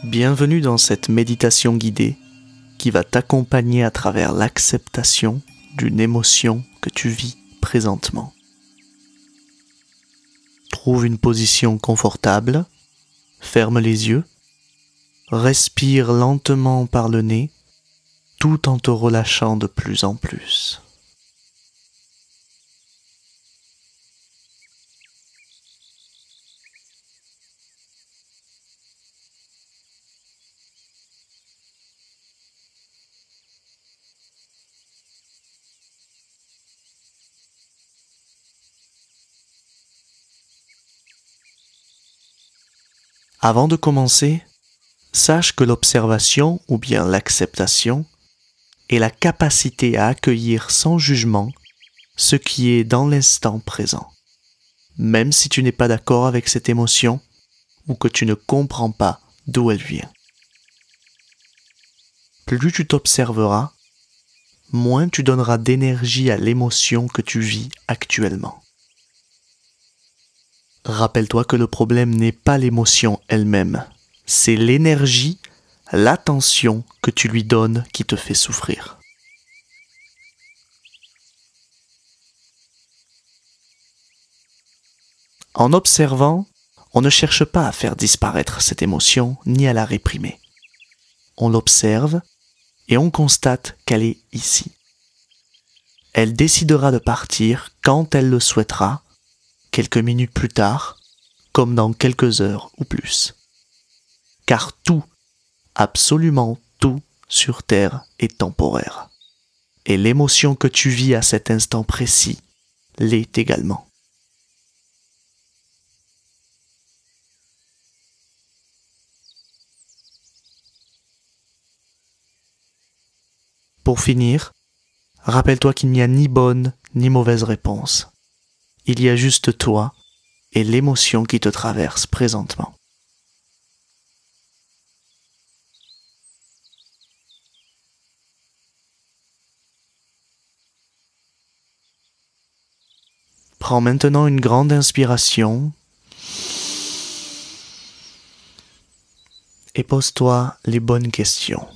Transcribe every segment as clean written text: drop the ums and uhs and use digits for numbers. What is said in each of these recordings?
Bienvenue dans cette méditation guidée qui va t'accompagner à travers l'acceptation d'une émotion que tu vis présentement. Trouve une position confortable, ferme les yeux, respire lentement par le nez tout en te relâchant de plus en plus. Avant de commencer, sache que l'observation ou bien l'acceptation est la capacité à accueillir sans jugement ce qui est dans l'instant présent, même si tu n'es pas d'accord avec cette émotion ou que tu ne comprends pas d'où elle vient. Plus tu t'observeras, moins tu donneras d'énergie à l'émotion que tu vis actuellement. Rappelle-toi que le problème n'est pas l'émotion elle-même, c'est l'énergie, l'attention que tu lui donnes qui te fait souffrir. En observant, on ne cherche pas à faire disparaître cette émotion ni à la réprimer. On l'observe et on constate qu'elle est ici. Elle décidera de partir quand elle le souhaitera, quelques minutes plus tard, comme dans quelques heures ou plus. Car tout, absolument tout sur Terre est temporaire. Et l'émotion que tu vis à cet instant précis l'est également. Pour finir, rappelle-toi qu'il n'y a ni bonne ni mauvaise réponse. Il y a juste toi et l'émotion qui te traverse présentement. Prends maintenant une grande inspiration et pose-toi les bonnes questions.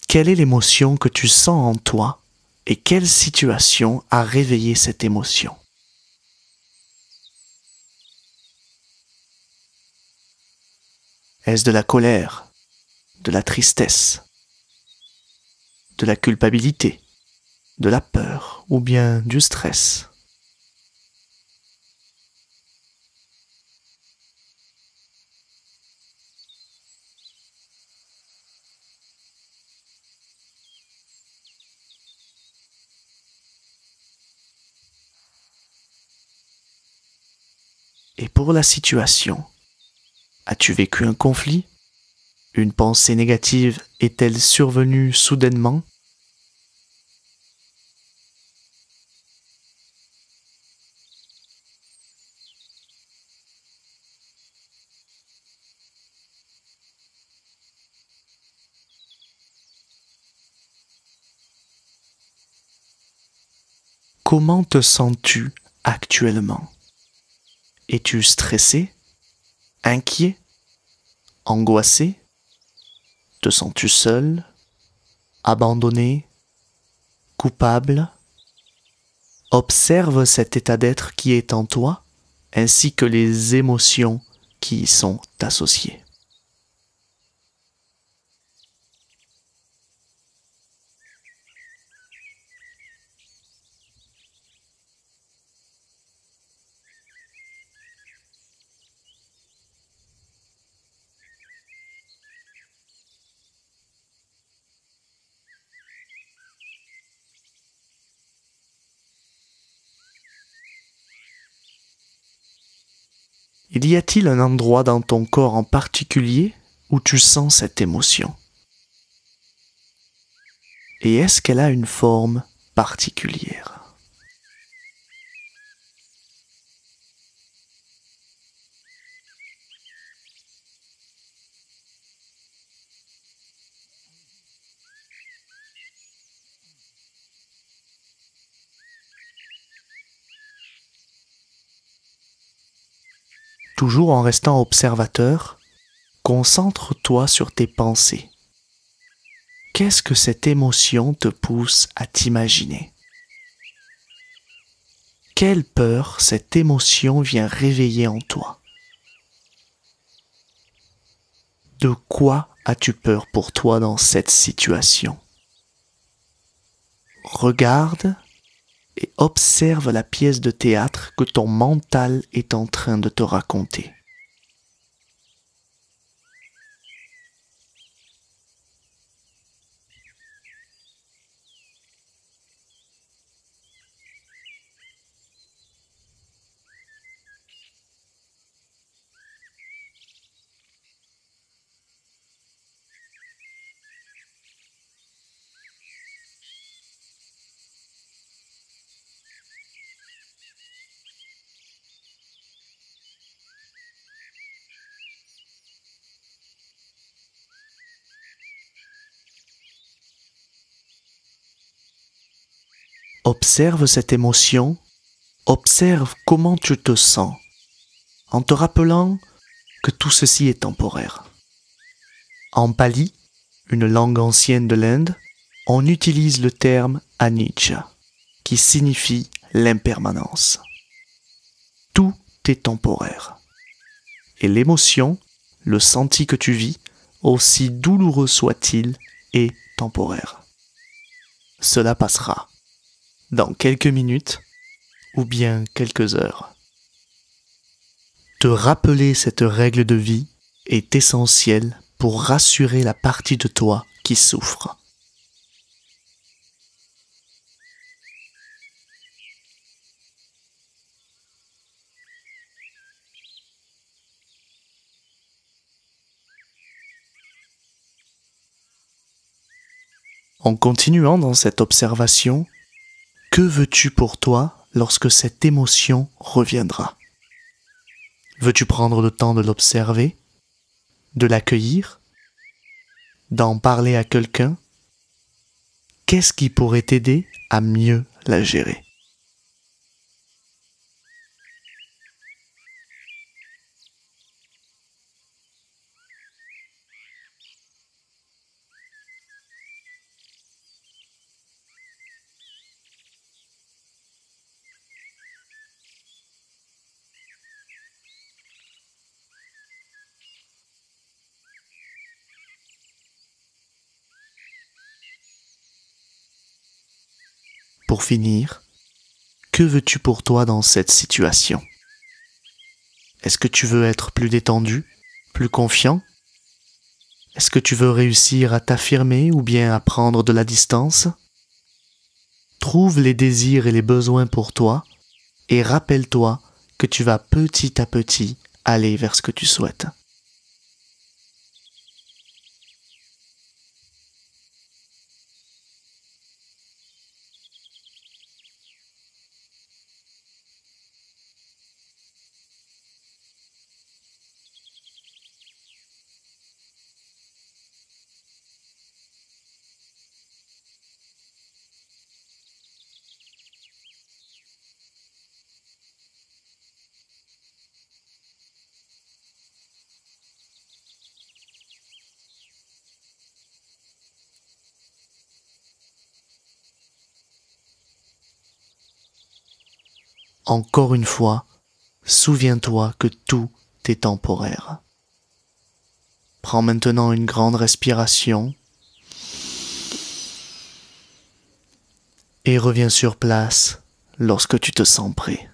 Quelle est l'émotion que tu sens en toi et quelle situation a réveillé cette émotion? Est-ce de la colère, de la tristesse, de la culpabilité, de la peur ou bien du stress? Et pour la situation, as-tu vécu un conflit? Une pensée négative est-elle survenue soudainement? Comment te sens-tu actuellement? Es-tu stressé? Inquiet? Angoissé? Te sens-tu seul? Abandonné? Coupable? Observe cet état d'être qui est en toi, ainsi que les émotions qui y sont associées. Y a-t-il un endroit dans ton corps en particulier où tu sens cette émotion? Et est-ce qu'elle a une forme particulière? Toujours en restant observateur, Concentre-toi sur tes pensées. Qu'est-ce que cette émotion te pousse à t'imaginer? Quelle peur cette émotion vient réveiller en toi? De quoi as-tu peur pour toi dans cette situation? Regarde et observe la pièce de théâtre que ton mental est en train de te raconter. Observe cette émotion, observe comment tu te sens, en te rappelant que tout ceci est temporaire. En pali, une langue ancienne de l'Inde, on utilise le terme anicca, qui signifie l'impermanence. Tout est temporaire. Et l'émotion, le senti que tu vis, aussi douloureux soit-il, est temporaire. Cela passera. Dans quelques minutes ou bien quelques heures. Te rappeler cette règle de vie est essentiel pour rassurer la partie de toi qui souffre. En continuant dans cette observation, que veux-tu pour toi lorsque cette émotion reviendra? Veux-tu prendre le temps de l'observer, de l'accueillir, d'en parler à quelqu'un? Qu'est-ce qui pourrait t'aider à mieux la gérer? Pour finir, que veux-tu pour toi dans cette situation? Est-ce que tu veux être plus détendu, plus confiant? Est-ce que tu veux réussir à t'affirmer ou bien à prendre de la distance? Trouve les désirs et les besoins pour toi et rappelle-toi que tu vas petit à petit aller vers ce que tu souhaites. Encore une fois, souviens-toi que tout est temporaire. Prends maintenant une grande respiration et reviens sur place lorsque tu te sens prêt.